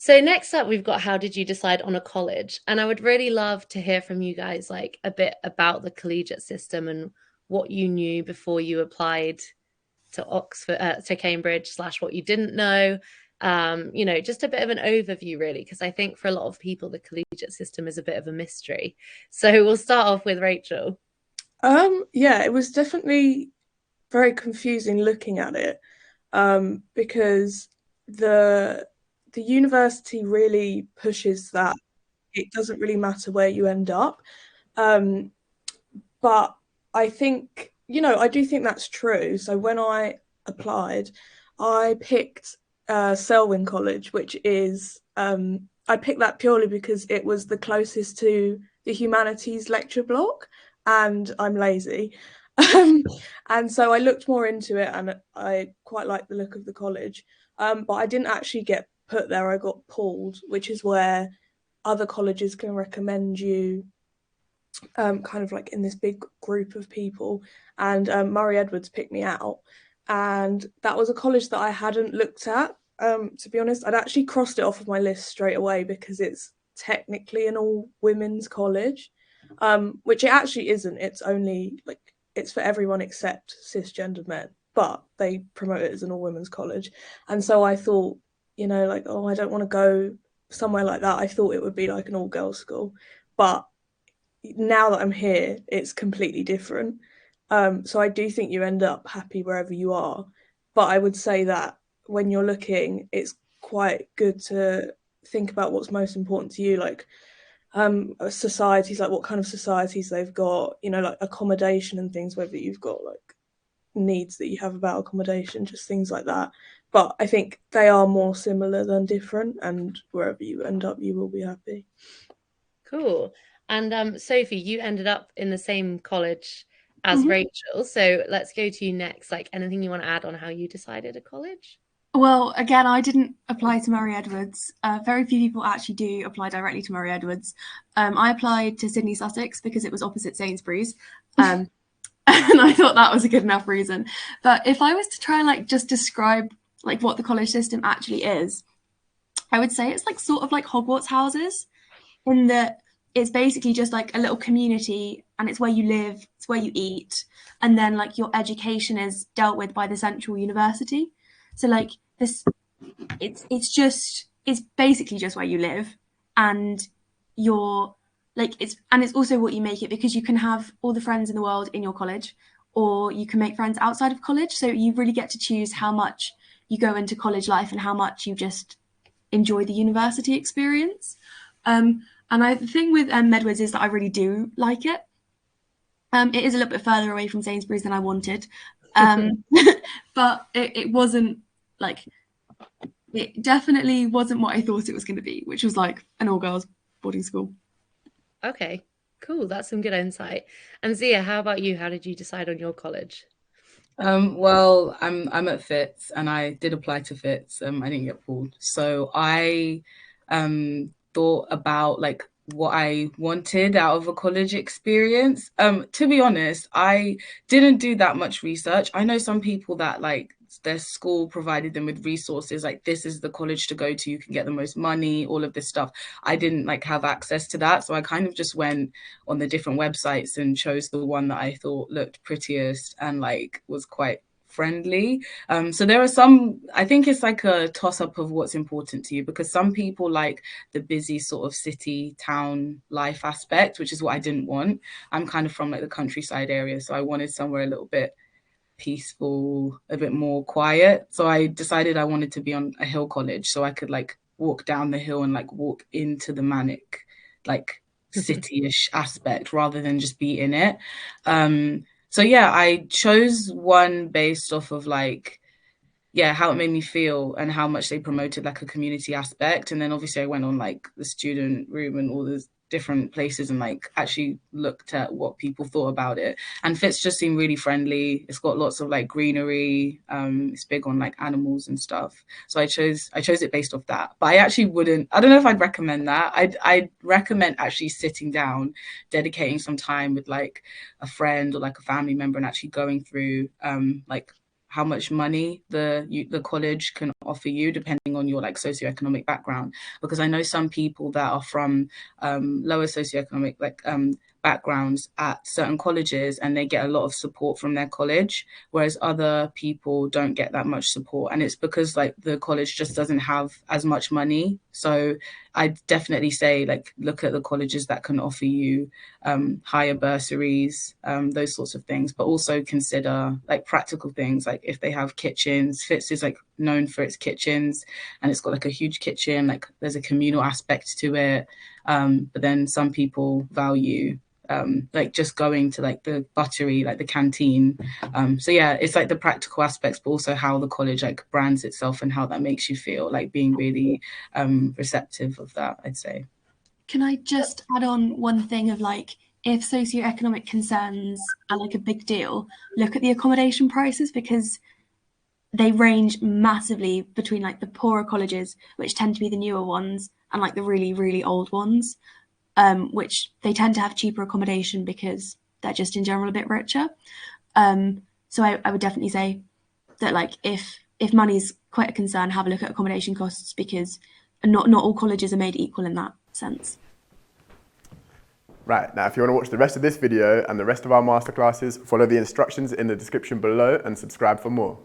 So next up, we've got how did you decide on a college? And I would really love to hear from you guys, like a bit about the collegiate system and what you knew before you applied to Oxford, to Cambridge, slash what you didn't know. Just a bit of an overview, really, because I think for a lot of people, the collegiate system is a bit of a mystery. So we'll start off with Rachel. Yeah, it was definitely very confusing looking at it, because the the university really pushes that it doesn't really matter where you end up. Um, but I think, I do think that's true. So when I applied, I picked Selwyn College, which is I picked that purely because it was the closest to the humanities lecture block, and I'm lazy. Um, and so I looked more into it, and I quite liked the look of the college. But I didn't actually get put there. I got pulled, which is where other colleges can recommend you, kind of like in this big group of people. And Murray Edwards picked me out. And that was a college that I hadn't looked at. To be honest, I'd actually crossed it off of my list straight away because it's technically an all women's college, which it actually isn't. It's only like it's for everyone except cisgendered men, but they promote it as an all women's college. And so I thought, like, oh, I don't want to go somewhere like that. I thought it would be like an all girls school, but now that I'm here, it's completely different. So I do think you end up happy wherever you are. But I would say that when you're looking, it's quite good to think about what's most important to you, like societies, like what kind of societies they've got, like accommodation and things, whether you've got like needs that you have about accommodation, just things like that. But I think they are more similar than different, and wherever you end up, you will be happy. Cool. And Sophie, you ended up in the same college as Mhm. Rachel. So let's go to you next. Like anything you want to add on how you decided a college? Well, again, I didn't apply to Murray Edwards. Very few people actually do apply directly to Murray Edwards. I applied to Sydney Sussex because it was opposite Sainsbury's, and I thought that was a good enough reason. But if I was to try and like just describe like what the college system actually is, I would say it's like sort of like Hogwarts houses in that it's basically just like a little community and it's where you live, it's where you eat, and then like your education is dealt with by the central university. So like this it's basically just where you live, and you're like it's also what you make it, because you can have all the friends in the world in your college, or you can make friends outside of college, so you really get to choose how much you go into college life and how much you just enjoy the university experience. The thing with Medwards is that I really do like it. It is a little bit further away from Sainsbury's than I wanted, um, but it wasn't like it definitely wasn't what I thought it was going to be, which was like an all girls boarding school. Okay, cool. That's some good insight. And Zia, how about you? How did you decide on your college? Well, I'm at Fitz and I did apply to Fitz. I didn't get pulled. So I thought about like what I wanted out of a college experience. To be honest, I didn't do that much research. I know some people that like their school provided them with resources like this is the college to go to, you can get the most money, all of this stuff. I didn't like have access to that, so I kind of just went on the different websites and chose the one that I thought looked prettiest and like was quite friendly. So there are some, I think it's like a toss up of what's important to you, because some people like the busy sort of city town life aspect, which is what I didn't want. I'm kind of from like the countryside area, so I wanted somewhere a little bit peaceful, a bit more quiet. So I decided I wanted to be on a hill college so I could like walk down the hill and like walk into the manic, like city-ish aspect rather than just be in it. So yeah, I chose one based off of like yeah, how it made me feel and how much they promoted like a community aspect. And then obviously I went on like the student room and all those different places and like actually looked at what people thought about it. And Fitz just seemed really friendly. It's got lots of like greenery. It's big on like animals and stuff. So I chose it based off that. But I actually wouldn't, I don't know if I'd recommend that. I'd recommend actually sitting down, dedicating some time with like a friend or like a family member and actually going through like how much money the college can offer you depending on your like socioeconomic background. Because I know some people that are from lower socioeconomic backgrounds at certain colleges, and they get a lot of support from their college, whereas other people don't get that much support, and it's because like the college just doesn't have as much money. So I'd definitely say like look at the colleges that can offer you higher bursaries, those sorts of things, but also consider like practical things, like if they have kitchens. Fitz is like known for its kitchens, and it's got like a huge kitchen, like there's a communal aspect to it, but then some people value like just going to like the buttery, like the canteen. So yeah, it's like the practical aspects, but also how the college like brands itself and how that makes you feel, like being really receptive of that, I'd say. Can I just add on one thing of like, if socioeconomic concerns are like a big deal, look at the accommodation prices, because they range massively between like the poorer colleges, which tend to be the newer ones, and like the really, really old ones, which they tend to have cheaper accommodation because they're just in general a bit richer. So I would definitely say that like if money's quite a concern, have a look at accommodation costs, because not all colleges are made equal in that sense. Right, now if you want to watch the rest of this video and the rest of our masterclasses, follow the instructions in the description below and subscribe for more.